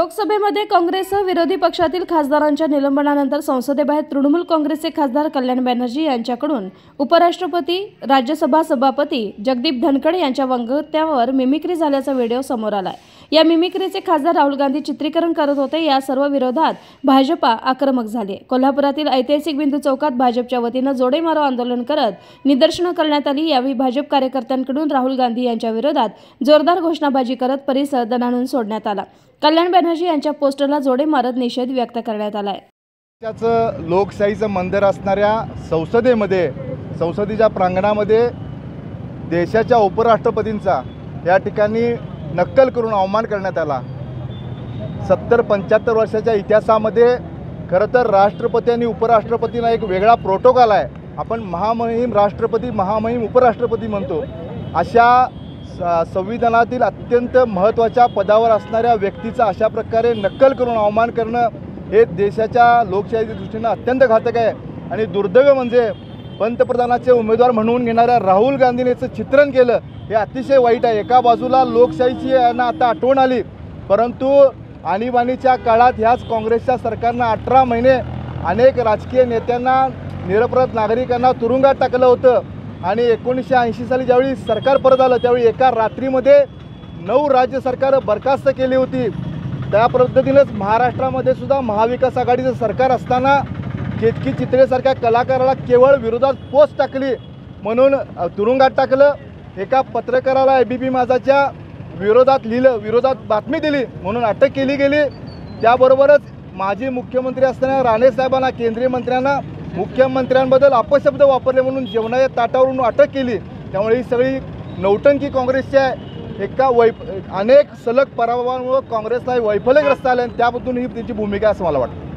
लोकसभेमध्ये काँग्रेससह विरोधी पक्षातील खासदारांच्या निलंबनानंतर संसदेबाहेर तृणमूल काँग्रेसचे खासदार कल्याण बॅनर्जी यांच्याकडून उपराष्ट्रपती, राज्यसभा सभापती जगदीप धनखड यांच्या वक्तव्यावर मिमिक्री झाल्याचा व्हिडिओ समोर आलाय। या मिमिक्रीचे खासदार राहुल गांधी चित्रीकरण करत होते। या सर्व विरोधात भाजपा आक्रमक झाली। कोल्हापुरातील ऐतिहासिक बिंदू चौकात भाजपच्या वतीने जोडे मारो आंदोलन करत निदर्शनं करण्यात आली। यावेळी भाजप कार्यकर्त्यांकडून राहुल गांधी यांच्या विरोधात जोरदार घोषणाबाजी करत परिसर दणाणून सोडण्यात आला। कल्याण बॅनर्जी यांच्या पोस्टरला जोडे मारत निषेध व्यक्त करण्यात आलाय। त्याचं लोकशाहीचं मंदिर असणाऱ्या संसदेमध्ये, संसदेच्या प्रांगणामध्ये देशाच्या उपराष्ट्रपतींचा या ठिकाणी नक्कल करून अवमान करण्यात आला। 70-75 वर्षाच्या इतिहासामध्ये खरं तर राष्ट्रपती आणि उपराष्ट्रपतींना एक वेगळा प्रोटोकॉल आहे। आपण महामहिम राष्ट्रपती, महामहिम उपराष्ट्रपती म्हणतो। अशा संविधानातील अत्यंत महत्त्वाच्या पदावर असणाऱ्या व्यक्तीचा अशा प्रकारे नक्कल करून अवमान करणं हे देशाच्या लोकशाहीच्या दृष्टीने अत्यंत घातक आहे। आणि दुर्दैव म्हणजे पंतप्रधानाचे उमेदवार म्हणून घेणाऱ्या राहुल गांधींचं चित्रण केलं हे अतिशय वाईट आहे। एका बाजूला लोकशाहीची यांना आता आठवण आली, परंतु आणीबाणीच्या काळात ह्याच काँग्रेसच्या सरकारनं 18 महिने अनेक राजकीय नेत्यांना, निरपराध नागरिकांना तुरुंगात टाकलं होतं। आणि 1980 साली ज्यावेळी सरकार परत आलं त्यावेळी एका रात्रीमध्ये 9 राज्य सरकार बरखास्त केली होती। त्या पद्धतीनेच महाराष्ट्रामध्ये सुद्धा महाविकास आघाडीचं सरकार असताना केतकी चित्रेसारख्या कलाकाराला केवळ विरोधात पोस्ट टाकली म्हणून तुरुंगात टाकलं। एका पत्रकाराला ABP माझाच्या विरोधात लिहिलं, विरोधात बातमी दिली म्हणून अटक केली गेली। त्याबरोबरच माजी मुख्यमंत्री असताना राणे साहेबांना, केंद्रीय मंत्र्यांना मुख्यमंत्र्यांबद्दल अपशब्द वापरले म्हणून जेवणाच्या ताटावरून अटक केली। त्यामुळे ही सगळी नौटंकी काँग्रेसची आहे। अनेक सलग पराभवांमुळे काँग्रेसला वैफल्यग्रस्त आले आणि त्याबद्दल ही त्यांची भूमिका असं मला वाटतं।